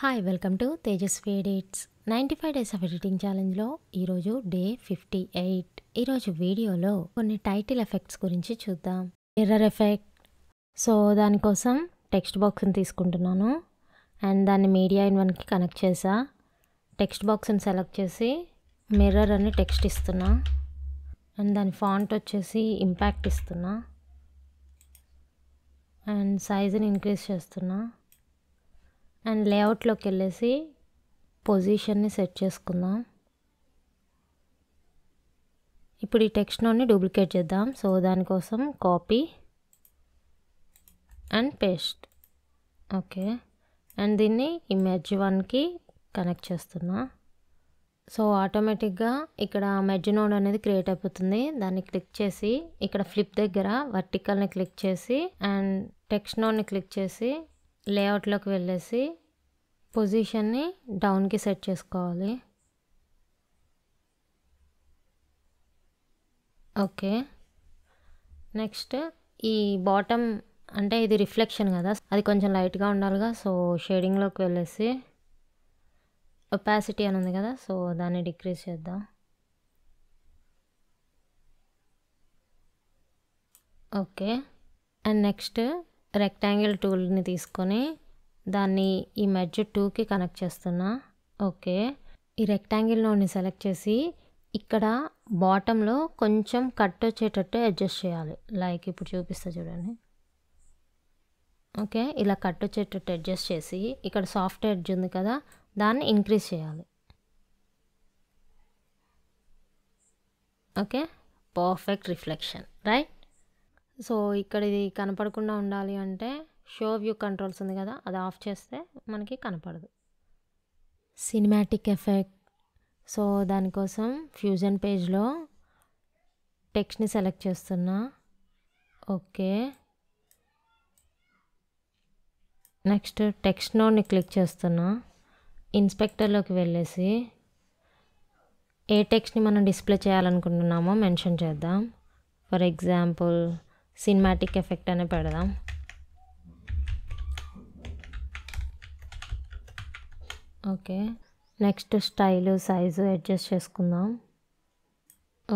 Hi welcome to Tejaswi Edits 95 days of editing ఛాలెంజ్లో ఈరోజు day 58. ఈరోజు వీడియోలో కొన్ని టైటిల్ ఎఫెక్ట్స్ గురించి చూద్దాం. Mirror effect. సో దానికోసం టెక్స్ట్ బాక్స్ని తీసుకుంటున్నాను అండ్ దాన్ని మీడియా ఇన్ వన్కి కనెక్ట్ చేసా. టెక్స్ట్ బాక్స్ని సెలెక్ట్ చేసి మిర్రర్ అని టెక్స్ట్ ఇస్తున్నా అండ్ దాని ఫాంట్ వచ్చేసి ఇంపాక్ట్ ఇస్తున్నా అండ్ సైజుని ఇంక్రీజ్ చేస్తున్నా అండ్ లేఅవుట్లోకి వెళ్ళేసి పొజిషన్ని సెట్ చేసుకుందాం. ఇప్పుడు ఈ టెక్స్ట్ నోట్ని డూప్లికేట్ చేద్దాం. సో దానికోసం copy and paste. Okay, and దీన్ని ఇమేజ్ 1కి కనెక్ట్ చేస్తున్నా. సో ఆటోమేటిక్గా ఇక్కడ మెర్జ్ నోడ్ అనేది క్రియేట్ అయిపోతుంది. దాన్ని క్లిక్ చేసి ఇక్కడ ఫ్లిప్ దగ్గర వర్టికల్ని క్లిక్ చేసి అండ్ టెక్స్ట్ నోడ్ని క్లిక్ చేసి లేఅవుట్లోకి వెళ్ళేసి పొజిషన్ని డౌన్కి సెట్ చేసుకోవాలి. ఓకే, నెక్స్ట్ ఈ బాటమ్ అంటే ఇది రిఫ్లెక్షన్ కదా, అది కొంచెం లైట్గా ఉండాలిగా. సో షేడింగ్లోకి వెళ్ళేసి ఒపాసిటీ అని ఉంది కదా, సో దాన్ని డిక్రీజ్ చేద్దాం. ఓకే, అండ్ నెక్స్ట్ రెక్టాంగిల్ టూల్ని తీసుకొని దాన్ని ఈ మెర్జ్ 2కి కనెక్ట్ చేస్తున్నా. ఓకే, ఈ రెక్టాంగిల్ నోడ్ని సెలెక్ట్ చేసి ఇక్కడ బాటంలో కొంచెం కట్ వచ్చేటట్టు అడ్జస్ట్ చేయాలి. లైక్ ఇప్పుడు చూపిస్తా చూడండి. ఓకే, ఇలా కట్ వచ్చేటట్టు అడ్జస్ట్ చేసి ఇక్కడ సాఫ్ట్ ఎడ్జ్ ఉంది కదా, దాన్ని ఇంక్రీజ్ చేయాలి. Okay, perfect reflection, right. So ఇక్కడ ఇది కనపడకుండా ఉండాలి అంటే షో వ్యూ కంట్రోల్స్ ఉంది కదా, అది ఆఫ్ చేస్తే మనకి కనపడదు. Cinematic effect. సో దానికోసం ఫ్యూజన్ పేజ్లో టెక్స్ట్ని సెలెక్ట్ చేస్తున్నా. ఓకే, నెక్స్ట్ టెక్స్ట్ నోడ్ని క్లిక్ చేస్తున్నా. ఇన్స్పెక్టర్లోకి వెళ్ళేసి ఏ టెక్స్ట్ని మనం డిస్ప్లే చేయాలనుకుంటున్నామో మెన్షన్ చేద్దాం. ఫర్ ఎగ్జాంపుల్ సినిమాటిక్ ఎఫెక్ట్ అనే పెడదాం. Okay, next style size adjust చేసుకుందాం.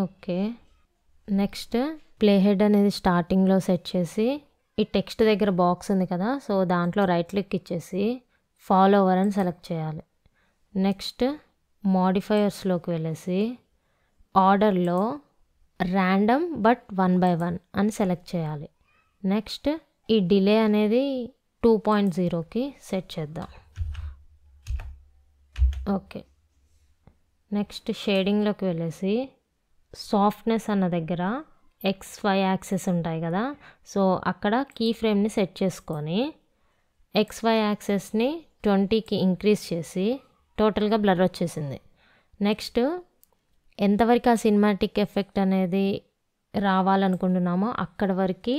ఓకే, నెక్స్ట్ ప్లే హెడ్ అనేది స్టార్టింగ్లో సెట్ చేసి ఈ టెక్స్ట్ దగ్గర బాక్స్ ఉంది కదా, సో దాంట్లో రైట్ క్లిక్ ఇచ్చేసి ఫాలోవర్ అని సెలెక్ట్ చేయాలి. నెక్స్ట్ మోడిఫైయర్స్లోకి వెళ్ళేసి ఆర్డర్లో ర్యాండమ్ బట్ 1/1 అని సెలెక్ట్ చేయాలి. నెక్స్ట్ ఈ డిలే అనేది 2.0కి సెట్ చేద్దాం. ఓకే, నెక్స్ట్ షేడింగ్లోకి వెళ్ళేసి సాఫ్ట్నెస్ అన్న దగ్గర XY యాక్సెస్ ఉంటాయి కదా, సో అక్కడ కీ ఫ్రేమ్ని సెట్ చేసుకొని XY యాక్సెస్ని 20కి ఇంక్రీజ్ చేసి టోటల్గా బ్లర్ వచ్చేసింది. నెక్స్ట్ ఎంతవరకు ఆ సినిమాటిక్ ఎఫెక్ట్ అనేది రావాలనుకుంటున్నామో అక్కడ వరకు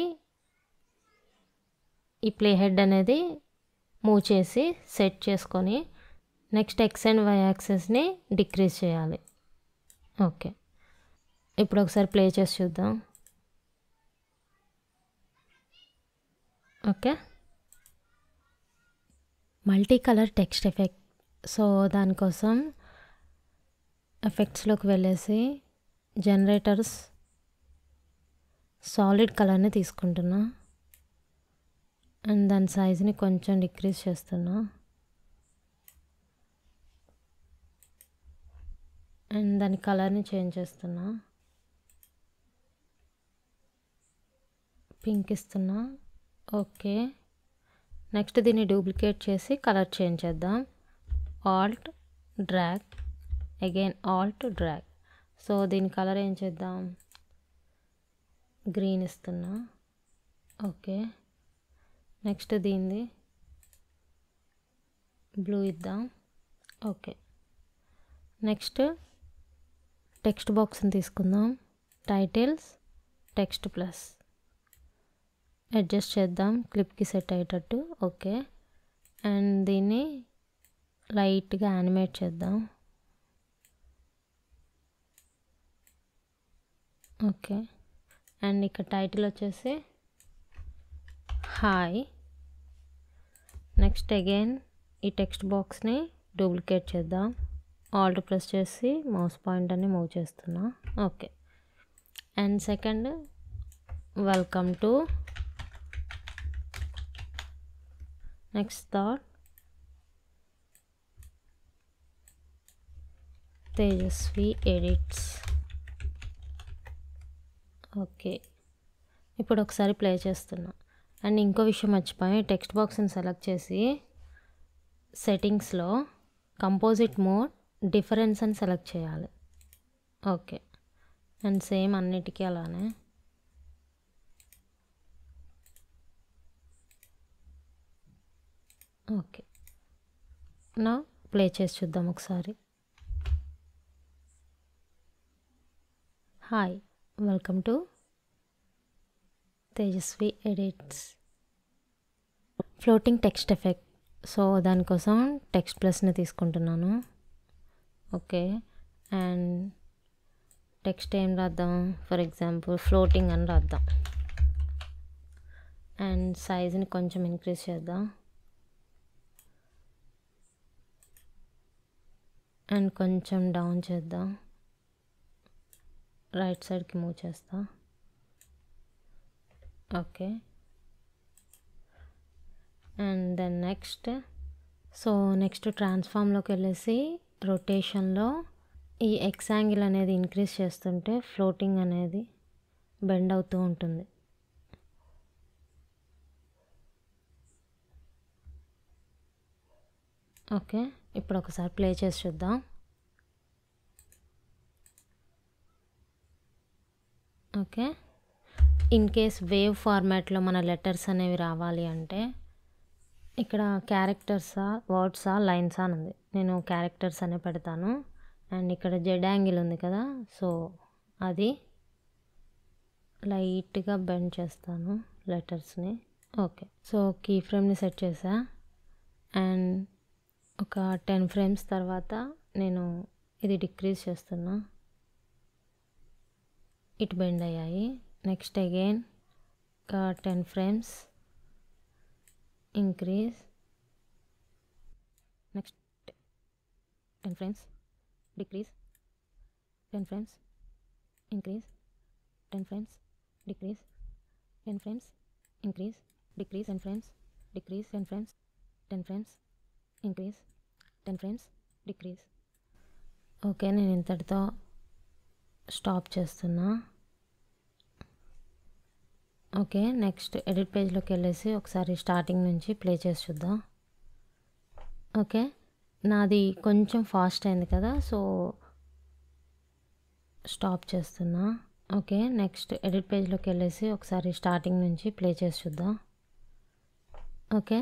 ఈ ప్లే హెడ్ అనేది మూవ్ చేసి సెట్ చేసుకొని నెక్స్ట్ X అండ్ Y యాక్సెస్ని డిక్రీజ్ చేయాలి. ఓకే, ఇప్పుడు ఒకసారి ప్లే చేసి చూద్దాం. Okay, multi colour text effect. So దానికోసం ఎఫెక్ట్స్లోకి వెళ్ళేసి జనరేటర్స్ సాలిడ్ కలర్ని తీసుకుంటున్నా అండ్ దాని సైజ్ని కొంచెం డిక్రీజ్ చేస్తున్నా అండ్ దాని కలర్ని చేంజ్ చేస్తున్నా. పింక్ ఇస్తున్నా. ఓకే, నెక్స్ట్ దీన్ని డూప్లికేట్ చేసి కలర్ చేంజ్ చేద్దాం. Alt drag, again Alt drag. So దీని కలర్ ఏం చేద్దాం, గ్రీన్ ఇస్తున్నా. ఓకే, నెక్స్ట్ దీనిది బ్లూ ఇద్దాం. ఓకే, నెక్స్ట్ టెక్స్ట్ బాక్స్ని తీసుకుందాం. టైటిల్స్ టెక్స్ట్ ప్లస్ అడ్జస్ట్ చేద్దాం క్లిప్కి సెట్ అయ్యేటట్టు. ఓకే, అండ్ దీన్ని లైట్గా యానిమేట్ చేద్దాం. ఓకే, అండ్ ఇక్కడ టైటిల్ వచ్చేసి హాయ్. నెక్స్ట్ అగైన్ ఈ టెక్స్ట్ బాక్స్ని డూప్లికేట్ చేద్దాం. ఆల్ట్ ప్రెస్ చేసి మౌస్ పాయింటర్ని మూవ్ చేస్తున్నా. Okay. And second welcome to next thought Tejaswi edits. Okay, ఇప్పుడు ఒకసారి ప్లే చేస్తున్నా. అండ్ ఇంకో విషయం మర్చిపోయి, టెక్స్ట్ బాక్స్ని సెలెక్ట్ చేసి సెట్టింగ్స్లో కంపోజిట్ మోడ్ డిఫరెన్స్ అని సెలెక్ట్ చేయాలి. ఓకే, అండ్ సేమ్ అన్నిటికీ అలానే. ఓకే, నా ప్లే చేసి చూద్దాం ఒకసారి. Hi, welcome to Tejaswi edits. Floating text effect. So దానికోసం టెక్స్ట్ ప్లస్ని తీసుకుంటున్నాను. ఓకే, అండ్ టెక్స్ట్ ఏం రాద్దాం? ఫర్ ఎగ్జాంపుల్ ఫ్లోటింగ్ అని రాద్దాం. అండ్ సైజ్ని కొంచెం ఇంక్రీజ్ చేద్దాం. అండ్ కొంచెం డౌన్ చేద్దాం. రైట్ సైడ్కి మూవ్ చేస్తా. ఓకే, అండ్ దెన్ నెక్స్ట్ ట్రాన్స్ఫార్మ్లోకి వెళ్ళేసి రొటేషన్లో ఈ ఎక్స్ యాంగిల్ అనేది ఇంక్రీజ్ చేస్తుంటే ఫ్లోటింగ్ అనేది బెండ్ అవుతూ ఉంటుంది. ఓకే, ఇప్పుడు ఒకసారి ప్లే చేసి చూద్దాం. ఓకే, ఇన్ కేస్ వేవ్ ఫార్మాట్లో మన లెటర్స్ అనేవి రావాలి అంటే ఇక్కడ క్యారెక్టర్సా, వర్డ్సా, లైన్సా అని ఉంది. నేను క్యారెక్టర్స్ అనే పెడతాను. అండ్ ఇక్కడ జెడ్ యాంగిల్ ఉంది కదా, సో అది లైట్గా బెండ్ చేస్తాను లెటర్స్ని. ఓకే, సో కీ ఫ్రేమ్ని సెట్ చేసా. అండ్ ఒక 10 ఫ్రేమ్స్ తర్వాత నేను ఇది డిక్రీజ్ చేస్తున్నా. ఇటు బెండ్ అయ్యాయి. నెక్స్ట్ అగైన్ ఒక 10 frames increase. Next 10 frames decrease, 10 frames increase, 10 frames decrease, 10 frames increase, decrease, 10 frames decrease, 10 frames, 10 frames increase, 10 frames decrease. Okay, నేను ఇంతటితో స్టాప్ చేస్తున్నా. ఓకే, నెక్స్ట్ ఎడిట్ పేజ్లోకి వెళ్ళేసి ఒకసారి స్టార్టింగ్ నుంచి ప్లే చేసి చూద్దాం. ఓకే, నాది కొంచెం ఫాస్ట్ అయింది కదా, సో స్టాప్ చేస్తున్నా. ఓకే, నెక్స్ట్ ఎడిట్ పేజ్లోకి వెళ్ళేసి ఒకసారి స్టార్టింగ్ నుంచి ప్లే చేసి చూద్దాం. ఓకే,